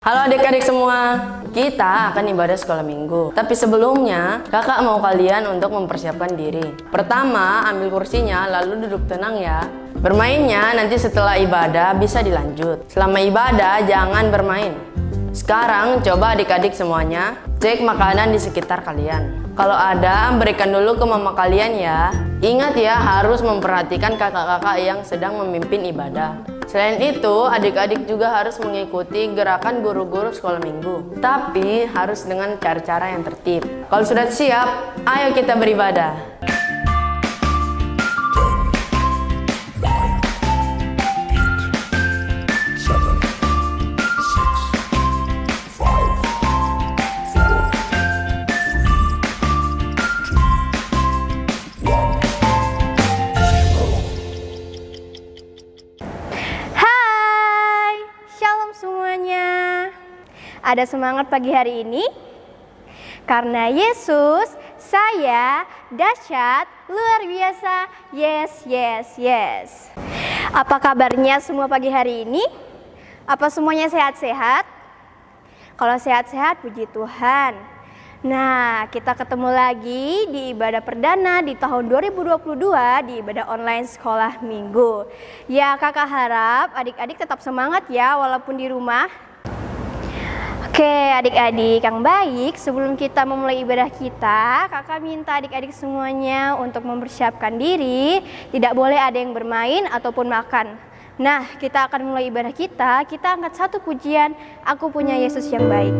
Halo adik-adik semua, kita akan ibadah sekolah minggu. Tapi sebelumnya, kakak mau kalian untuk mempersiapkan diri. Pertama, ambil kursinya, lalu duduk tenang ya. Bermainnya nanti setelah ibadah bisa dilanjut. Selama ibadah, jangan bermain. Sekarang, coba adik-adik semuanya, cek makanan di sekitar kalian. Kalau ada, berikan dulu ke mama kalian ya. Ingat ya, harus memperhatikan kakak-kakak yang sedang memimpin ibadah. Selain itu, adik-adik juga harus mengikuti gerakan guru-guru sekolah minggu. Tapi harus dengan cara-cara yang tertib. Kalau sudah siap, ayo kita beribadah. Ada semangat pagi hari ini? Karena Yesus, saya, dahsyat, luar biasa, yes, yes, yes. Apa kabarnya semua pagi hari ini? Apa semuanya sehat-sehat? Kalau sehat-sehat, puji Tuhan. Nah, kita ketemu lagi di ibadah perdana di tahun 2022 di ibadah online sekolah minggu. Ya, kakak harap adik-adik tetap semangat ya walaupun di rumah. Oke adik-adik yang baik, sebelum kita memulai ibadah kita, kakak minta adik-adik semuanya untuk mempersiapkan diri. Tidak boleh ada yang bermain ataupun makan. Nah, kita akan mulai ibadah kita angkat satu pujian, Aku Punya Yesus Yang Baik.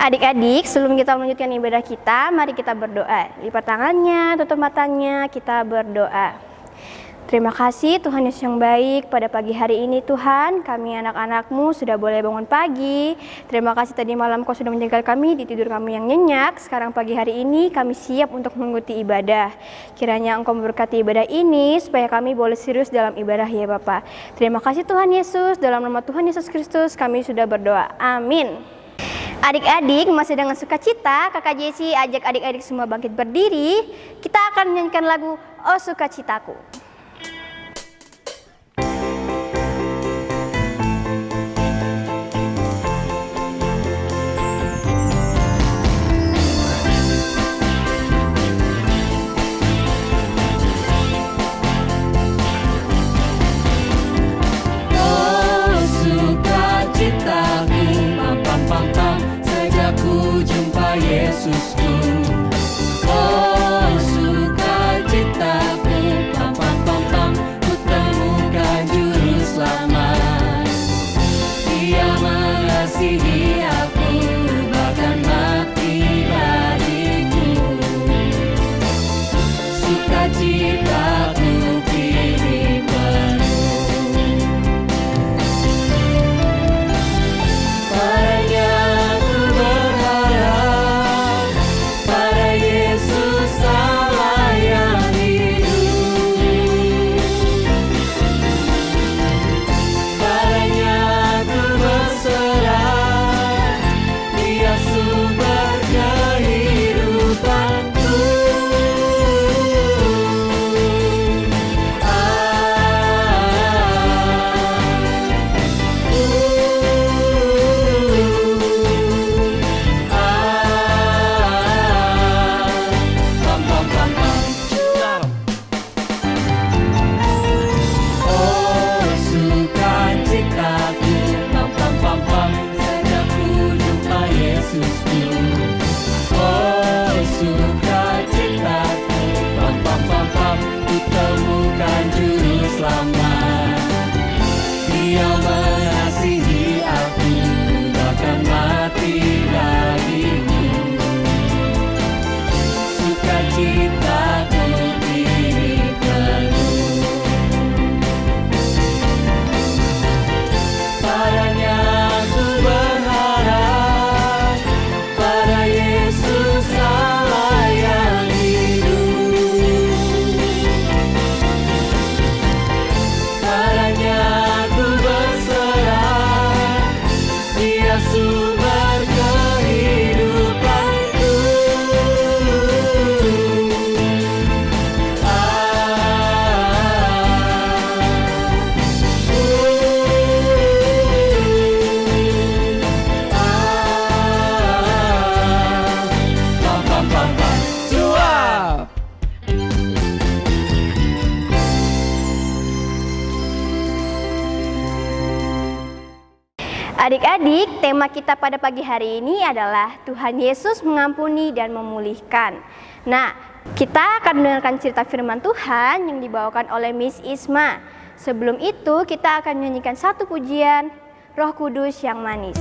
Adik-adik, sebelum kita melanjutkan ibadah kita, mari kita berdoa. Lipat tangannya, tutup matanya, kita berdoa. Terima kasih Tuhan Yesus yang baik, pada pagi hari ini Tuhan, kami anak-anak-Mu sudah boleh bangun pagi. Terima kasih tadi malam Kau sudah menjaga kami di tidur kami yang nyenyak. Sekarang pagi hari ini kami siap untuk mengikuti ibadah. Kiranya Engkau memberkati ibadah ini supaya kami boleh serius dalam ibadah ya Bapa. Terima kasih Tuhan Yesus, dalam nama Tuhan Yesus Kristus kami sudah berdoa. Amin. Adik-adik, masih dengan sukacita, Kakak Jesi ajak adik-adik semua bangkit berdiri. Kita akan menyanyikan lagu Oh Sukacitaku. Yesusku, oh sukacitaku, pam pam pam pam, ku temukan juru selamat. Dia mengasihi aku, bahkan mati bagiku. Sukacitaku kini penuh. Padanya ku berharap, pada Yesus Allah yang hidup. Padanya ku berserah, Dia sumber kehidupanku. Pam pam pam pam. Oh sukacitaku, pam pam pam pam, sejak ku jumpa Yesusku. Oh sukacitaku, pam pam pam pam, ku temukan juru selamat. Dia mengasihi aku, bahkan mati bagiku. Sukacitaku kini penuh. Padanya ku berharap, pada Yesus Allah yang hidup. Padanya ku berserah, Dia sumber kehidupanku. Pam pam pam pam, cuap. Adik-adik, tema kita pada pagi hari ini adalah Tuhan Yesus mengampuni dan memulihkan. Nah, kita akan mendengarkan cerita firman Tuhan yang dibawakan oleh Miss Isma. Sebelum itu, kita akan menyanyikan satu pujian, Roh Kudus yang manis.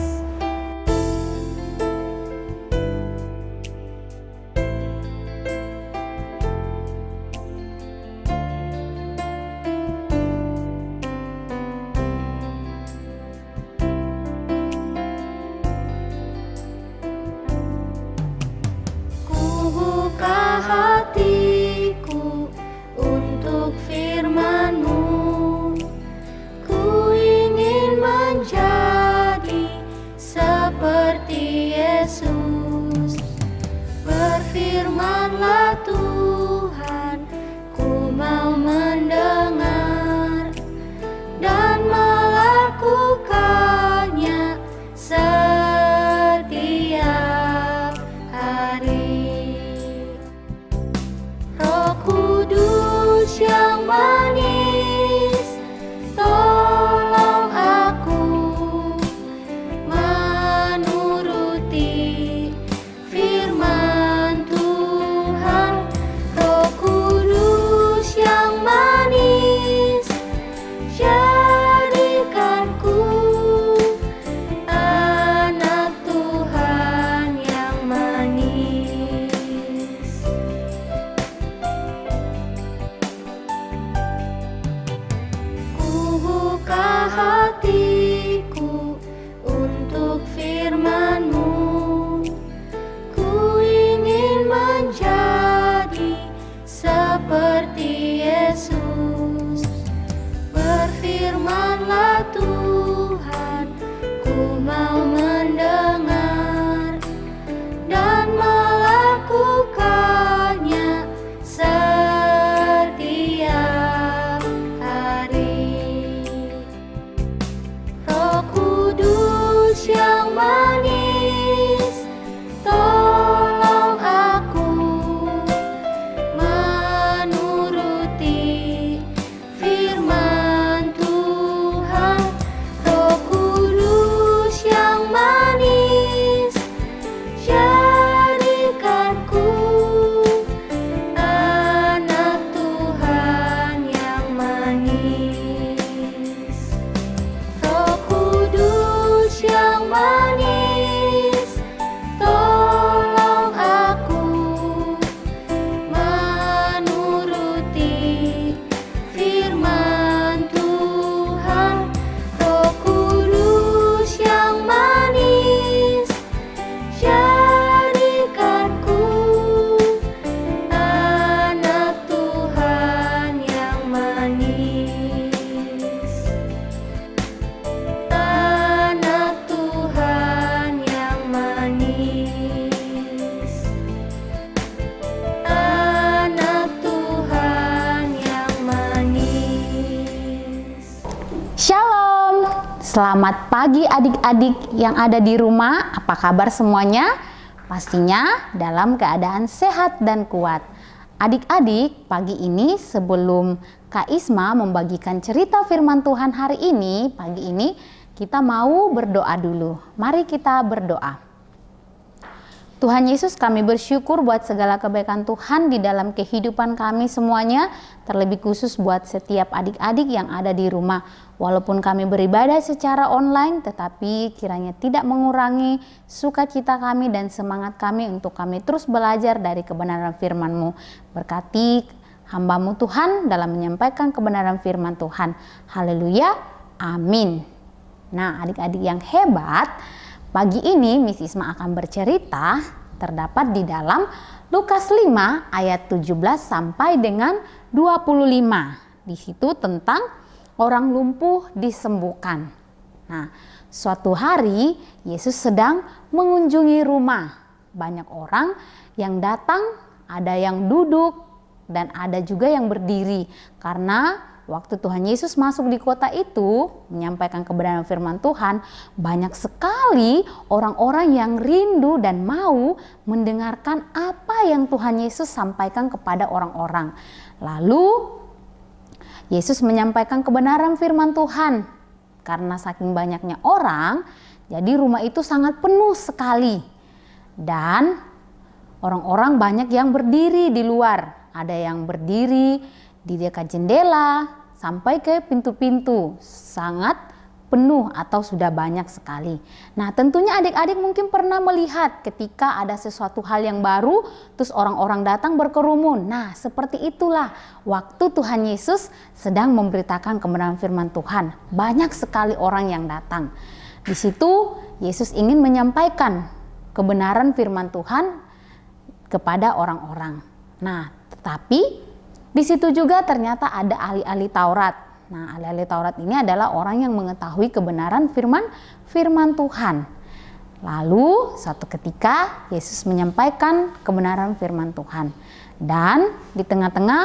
Ku buka hatiku untuk firman-Mu. Ku ingin menjadi Selamat pagi adik-adik yang ada di rumah. Apa kabar semuanya? Pastinya dalam keadaan sehat dan kuat. Adik-adik, pagi ini sebelum Kak Isma membagikan cerita firman Tuhan hari ini, pagi ini kita mau berdoa dulu. Mari kita berdoa. Tuhan Yesus, kami bersyukur buat segala kebaikan Tuhan di dalam kehidupan kami semuanya, terlebih khusus buat setiap adik-adik yang ada di rumah. Walaupun kami beribadah secara online, tetapi kiranya tidak mengurangi sukacita kami dan semangat kami untuk kami terus belajar dari kebenaran firman-Mu. Berkati hamba-Mu Tuhan dalam menyampaikan kebenaran firman Tuhan. Haleluya, amin. Nah, adik-adik yang hebat, pagi ini Miss Isma akan bercerita terdapat di dalam Lukas 5 ayat 17 sampai dengan 25. Di situ tentang orang lumpuh disembuhkan. Nah, suatu hari Yesus sedang mengunjungi rumah. Banyak orang yang datang, ada yang duduk dan ada juga yang berdiri, karena waktu Tuhan Yesus masuk di kota itu menyampaikan kebenaran firman Tuhan, banyak sekali orang-orang yang rindu dan mau mendengarkan apa yang Tuhan Yesus sampaikan kepada orang-orang. Lalu Yesus menyampaikan kebenaran firman Tuhan. Karena saking banyaknya orang, jadi rumah itu sangat penuh sekali. Dan orang-orang banyak yang berdiri di luar. Ada yang berdiri di dekat jendela sampai ke pintu-pintu, sangat penuh atau sudah banyak sekali. Nah, tentunya adik-adik mungkin pernah melihat ketika ada sesuatu hal yang baru, terus orang-orang datang berkerumun. Nah, seperti itulah waktu Tuhan Yesus sedang memberitakan kebenaran firman Tuhan. Banyak sekali orang yang datang. Di situ Yesus ingin menyampaikan kebenaran firman Tuhan kepada orang-orang. Nah, tetapi di situ juga ternyata ada ahli-ahli Taurat. Nah, ahli-ahli Taurat ini adalah orang yang mengetahui kebenaran firman Tuhan. Lalu suatu ketika Yesus menyampaikan kebenaran firman Tuhan. Dan di tengah-tengah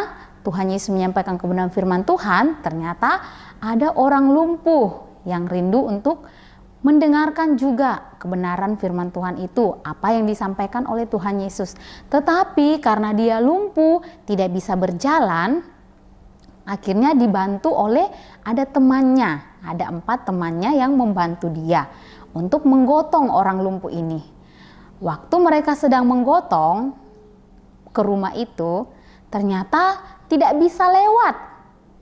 Tuhan Yesus menyampaikan kebenaran firman Tuhan, ternyata ada orang lumpuh yang rindu untuk mendengarkan juga kebenaran firman Tuhan itu, apa yang disampaikan oleh Tuhan Yesus. Tetapi karena dia lumpuh, tidak bisa berjalan, akhirnya dibantu oleh ada temannya. Ada 4 temannya yang membantu dia untuk menggotong orang lumpuh ini. Waktu mereka sedang menggotong ke rumah itu, ternyata tidak bisa lewat.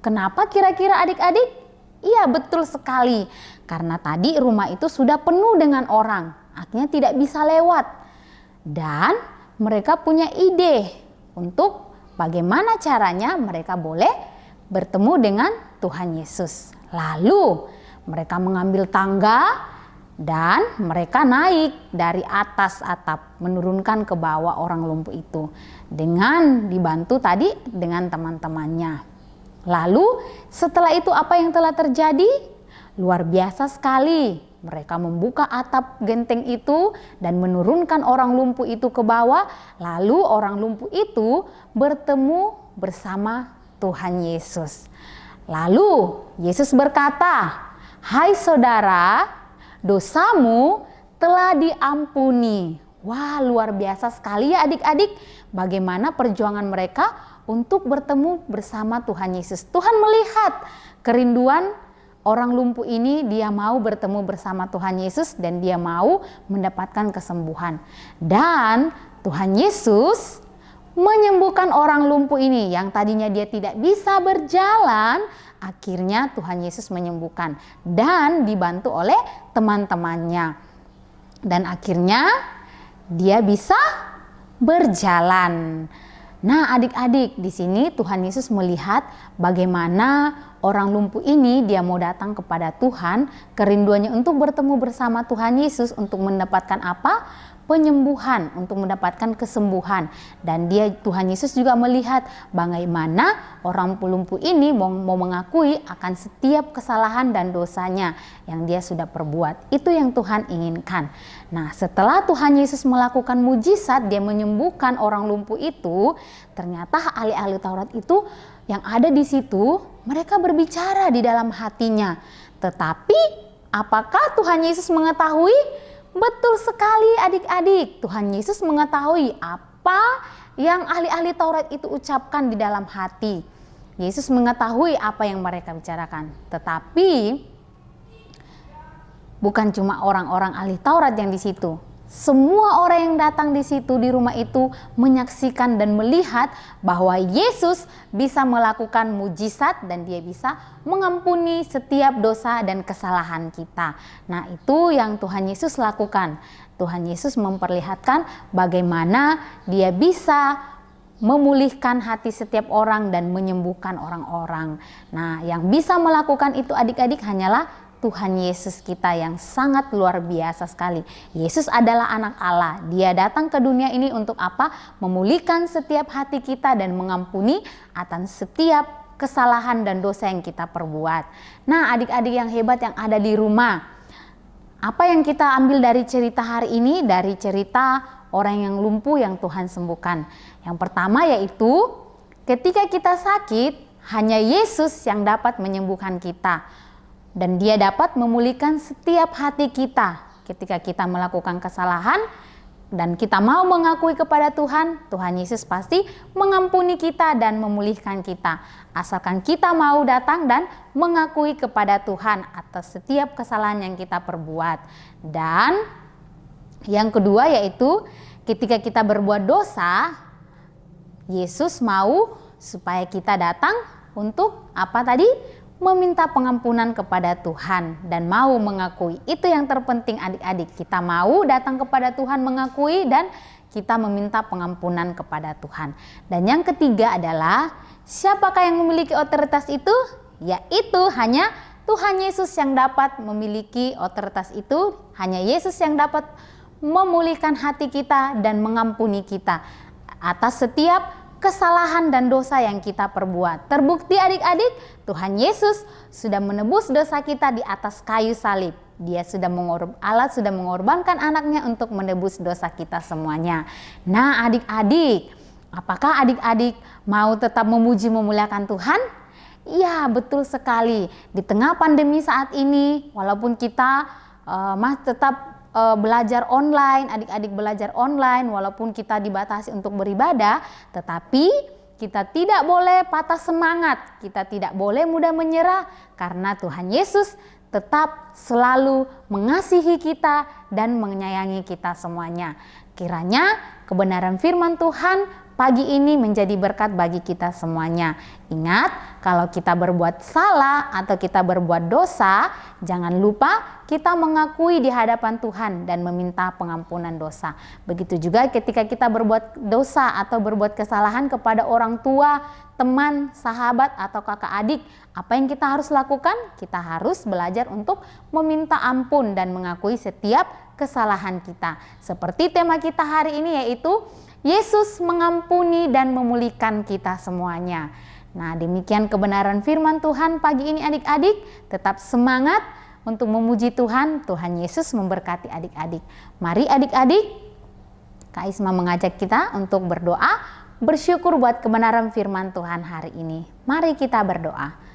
Kenapa kira-kira adik-adik? Iya, betul sekali. Karena tadi rumah itu sudah penuh dengan orang, akhirnya tidak bisa lewat. Dan mereka punya ide untuk bagaimana caranya mereka boleh bertemu dengan Tuhan Yesus. Lalu mereka mengambil tangga dan mereka naik dari atas atap, menurunkan ke bawah orang lumpuh itu dengan dibantu tadi dengan teman-temannya. Lalu setelah itu apa yang telah terjadi? Luar biasa sekali. Mereka membuka atap genteng itu dan menurunkan orang lumpuh itu ke bawah. Lalu orang lumpuh itu bertemu bersama Tuhan Yesus. Lalu Yesus berkata, "Hai saudara, dosamu telah diampuni." Wah, luar biasa sekali ya adik-adik, bagaimana perjuangan mereka untuk bertemu bersama Tuhan Yesus. Tuhan melihat kerinduan orang lumpuh ini, dia mau bertemu bersama Tuhan Yesus dan dia mau mendapatkan kesembuhan. Dan Tuhan Yesus menyembuhkan orang lumpuh ini yang tadinya dia tidak bisa berjalan, akhirnya Tuhan Yesus menyembuhkan dan dibantu oleh teman-temannya. Dan akhirnya dia bisa berjalan. Nah, adik-adik, di sini Tuhan Yesus melihat bagaimana orang lumpuh ini dia mau datang kepada Tuhan, kerinduannya untuk bertemu bersama Tuhan Yesus untuk mendapatkan apa? Penyembuhan, untuk mendapatkan kesembuhan. Dan Tuhan Yesus juga melihat bagaimana orang lumpuh ini mau mengakui akan setiap kesalahan dan dosanya yang dia sudah perbuat. Itu yang Tuhan inginkan. Nah, setelah Tuhan Yesus melakukan mujizat, dia menyembuhkan orang lumpuh itu, ternyata ahli-ahli Taurat itu yang ada di situ, mereka berbicara di dalam hatinya. Tetapi Apakah Tuhan Yesus mengetahui? Betul sekali adik-adik, Tuhan Yesus mengetahui apa yang ahli-ahli Taurat itu ucapkan di dalam hati. Yesus mengetahui apa yang mereka bicarakan. Tetapi bukan cuma orang-orang ahli Taurat yang di situ. Semua orang yang datang di situ, di rumah itu, menyaksikan dan melihat bahwa Yesus bisa melakukan mujizat dan dia bisa mengampuni setiap dosa dan kesalahan kita. Nah, itu yang Tuhan Yesus lakukan. Tuhan Yesus memperlihatkan bagaimana dia bisa memulihkan hati setiap orang dan menyembuhkan orang-orang. Nah, yang bisa melakukan itu adik-adik hanyalah Tuhan Yesus kita yang sangat luar biasa sekali. Yesus adalah anak Allah. Dia datang ke dunia ini untuk apa? Memulihkan setiap hati kita dan mengampuni atas setiap kesalahan dan dosa yang kita perbuat. Nah, adik-adik yang hebat yang ada di rumah, apa yang kita ambil dari cerita hari ini? Dari cerita orang yang lumpuh yang Tuhan sembuhkan. Yang pertama yaitu ketika kita sakit, hanya Yesus yang dapat menyembuhkan kita. Dan dia dapat memulihkan setiap hati kita. Ketika kita melakukan kesalahan dan kita mau mengakui kepada Tuhan, Tuhan Yesus pasti mengampuni kita dan memulihkan kita. Asalkan kita mau datang dan mengakui kepada Tuhan atas setiap kesalahan yang kita perbuat. Dan yang kedua yaitu ketika kita berbuat dosa, Yesus mau supaya kita datang untuk apa tadi? Meminta pengampunan kepada Tuhan dan mau mengakui. Itu yang terpenting adik-adik. Kita mau datang kepada Tuhan mengakui dan kita meminta pengampunan kepada Tuhan. Dan yang ketiga adalah siapakah yang memiliki otoritas itu? Yaitu hanya Tuhan Yesus yang dapat memiliki otoritas itu. Hanya Yesus yang dapat memulihkan hati kita dan mengampuni kita atas setiap kesalahan dan dosa yang kita perbuat. Terbukti adik-adik, Tuhan Yesus sudah menebus dosa kita di atas kayu salib. Allah sudah mengorbankan anaknya untuk menebus dosa kita semuanya. Nah adik-adik, apakah adik-adik mau tetap memuji memuliakan Tuhan? Ya, betul sekali. Di tengah pandemi saat ini, walaupun kita tetap belajar online, adik-adik belajar online walaupun kita dibatasi untuk beribadah, tetapi kita tidak boleh patah semangat, kita tidak boleh mudah menyerah karena Tuhan Yesus tetap selalu mengasihi kita dan menyayangi kita semuanya. Kiranya kebenaran firman Tuhan pagi ini menjadi berkat bagi kita semuanya. Ingat, kalau kita berbuat salah atau kita berbuat dosa, jangan lupa kita mengakui di hadapan Tuhan dan meminta pengampunan dosa. Begitu juga ketika kita berbuat dosa atau berbuat kesalahan kepada orang tua, teman, sahabat, atau kakak adik, apa yang kita harus lakukan? Kita harus belajar untuk meminta ampun dan mengakui setiap kesalahan kita. Seperti tema kita hari ini yaitu Yesus mengampuni dan memulihkan kita semuanya. Nah, demikian kebenaran firman Tuhan pagi ini adik-adik. Tetap semangat untuk memuji Tuhan. Tuhan Yesus memberkati adik-adik. Mari adik-adik, Kak Isma mengajak kita untuk berdoa, bersyukur buat kebenaran firman Tuhan hari ini. Mari kita berdoa.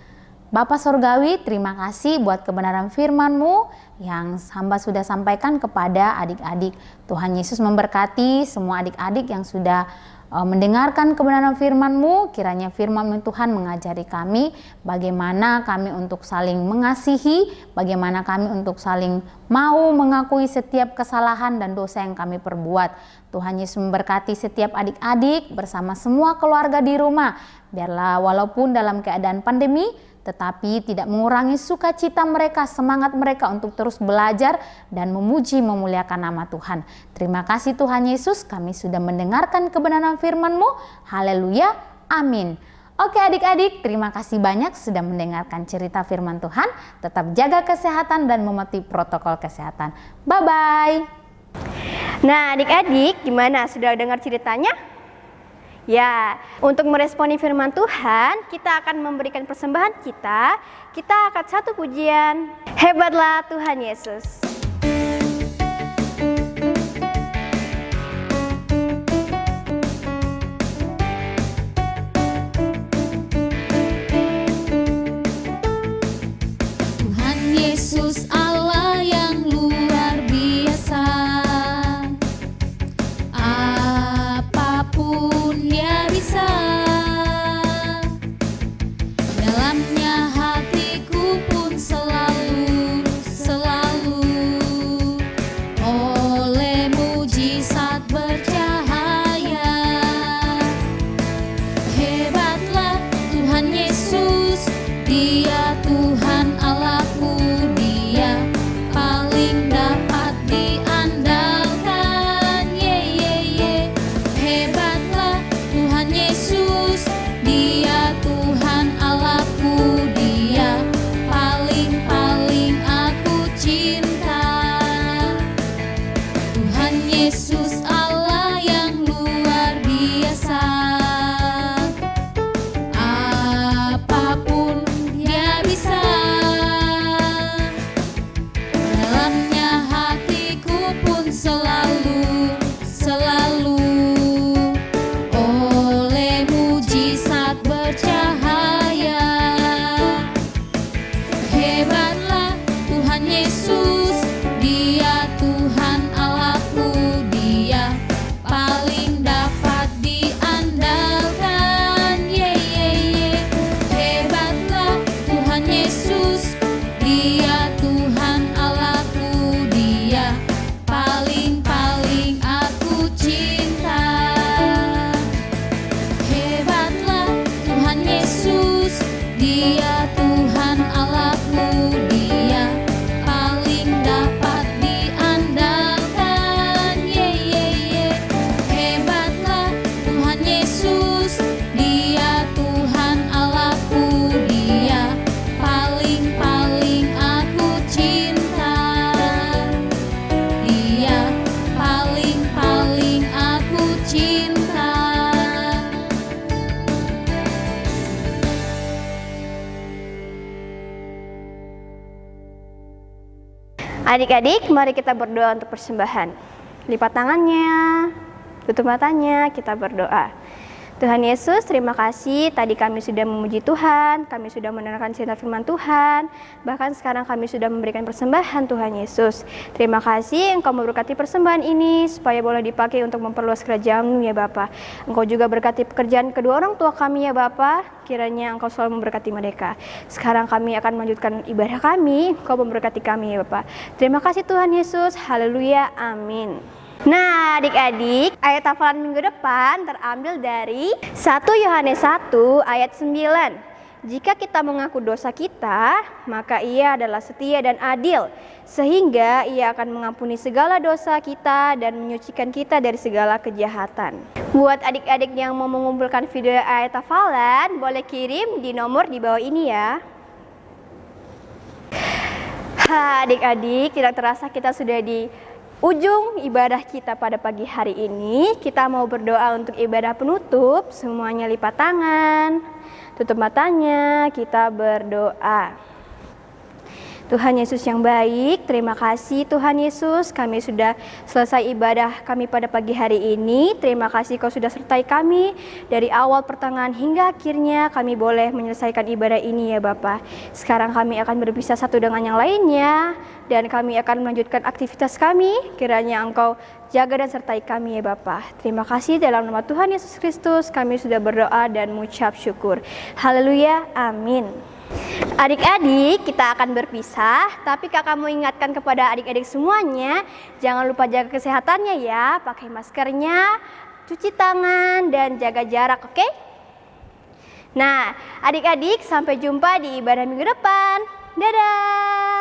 Bapa Sorgawi, terima kasih buat kebenaran firman-Mu yang hamba sudah sampaikan kepada adik-adik. Tuhan Yesus memberkati semua adik-adik yang sudah mendengarkan kebenaran firman-Mu. Kiranya firman-Mu Tuhan mengajari kami bagaimana kami untuk saling mengasihi, bagaimana kami untuk saling mau mengakui setiap kesalahan dan dosa yang kami perbuat. Tuhan Yesus memberkati setiap adik-adik bersama semua keluarga di rumah. Biarlah walaupun dalam keadaan pandemi, tetapi tidak mengurangi sukacita mereka, semangat mereka untuk terus belajar dan memuji memuliakan nama Tuhan. Terima kasih Tuhan Yesus, kami sudah mendengarkan kebenaran firman-Mu. Haleluya, amin. Oke adik-adik, terima kasih banyak sudah mendengarkan cerita firman Tuhan. Tetap jaga kesehatan dan mematuhi protokol kesehatan. Bye-bye. Nah adik-adik, gimana? Sudah dengar ceritanya? Ya, untuk meresponi firman Tuhan, kita akan memberikan persembahan kita. Kita akan satu pujian. Hebatlah Tuhan Yesus. Tuhan Yesus Allah Yesus, Dia Tuhan Allahku, Dia paling dapat diandalkan. Ye ye ye, hebatlah Tuhan Yesus, Dia Tuhan Allahku, Dia paling aku cinta. Tuhan Yesus Allah yang luar biasa, apapun Dia bisa. Dalamnya hatiku pun selalu oleh mujizat bercahaya. Hebatlah Tuhan Yesus, Dia Tuhan Allahku, Dia paling dapat diandalkan. Ye ye ye, hebatlah Tuhan Yesus, Dia Tuhan Allahku, Dia paling aku cinta. Hebatlah Tuhan Yesus, Dia Tuhan Allahku, Dia paling dapat diandalkan. Ye ye ye, hebatlah Tuhan Yesus, Dia Tuhan Allahku, Dia paling aku cinta. Dia paling aku cinta. Adik-adik, mari kita berdoa untuk persembahan. Lipat tangannya, tutup matanya, kita berdoa. Tuhan Yesus, terima kasih tadi kami sudah memuji Tuhan, kami sudah mendengarkan cerita firman Tuhan, bahkan sekarang kami sudah memberikan persembahan Tuhan Yesus. Terima kasih Engkau memberkati persembahan ini supaya boleh dipakai untuk memperluas kerajaan-Mu ya Bapa. Engkau juga berkati pekerjaan kedua orang tua kami ya Bapa, kiranya Engkau selalu memberkati mereka. Sekarang kami akan melanjutkan ibadah kami, Engkau memberkati kami ya Bapa. Terima kasih Tuhan Yesus, haleluya, amin. Nah adik-adik, ayat hafalan minggu depan terambil dari 1 Yohanes 1 ayat 9. Jika kita mengaku dosa kita, maka Ia adalah setia dan adil, sehingga Ia akan mengampuni segala dosa kita dan menyucikan kita dari segala kejahatan. Buat adik-adik yang mau mengumpulkan video ayat hafalan, boleh kirim di nomor di bawah ini ya. Adik-adik, tidak terasa kita sudah di ujung ibadah kita pada pagi hari ini. Kita mau berdoa untuk ibadah penutup. Semuanya lipat tangan, tutup matanya, kita berdoa. Tuhan Yesus yang baik, terima kasih Tuhan Yesus, kami sudah selesai ibadah kami pada pagi hari ini. Terima kasih Kau sudah sertai kami dari awal pertengahan hingga akhirnya kami boleh menyelesaikan ibadah ini ya Bapa. Sekarang kami akan berpisah satu dengan yang lainnya dan kami akan melanjutkan aktivitas kami. Kiranya Engkau jaga dan sertai kami ya Bapa. Terima kasih dalam nama Tuhan Yesus Kristus kami sudah berdoa dan mengucap syukur. Haleluya, amin. Adik-adik, kita akan berpisah, tapi kakak mau ingatkan kepada adik-adik semuanya, jangan lupa jaga kesehatannya ya, pakai maskernya, cuci tangan, dan jaga jarak, oke? Nah, adik-adik, sampai jumpa di ibadah minggu depan. Dadah!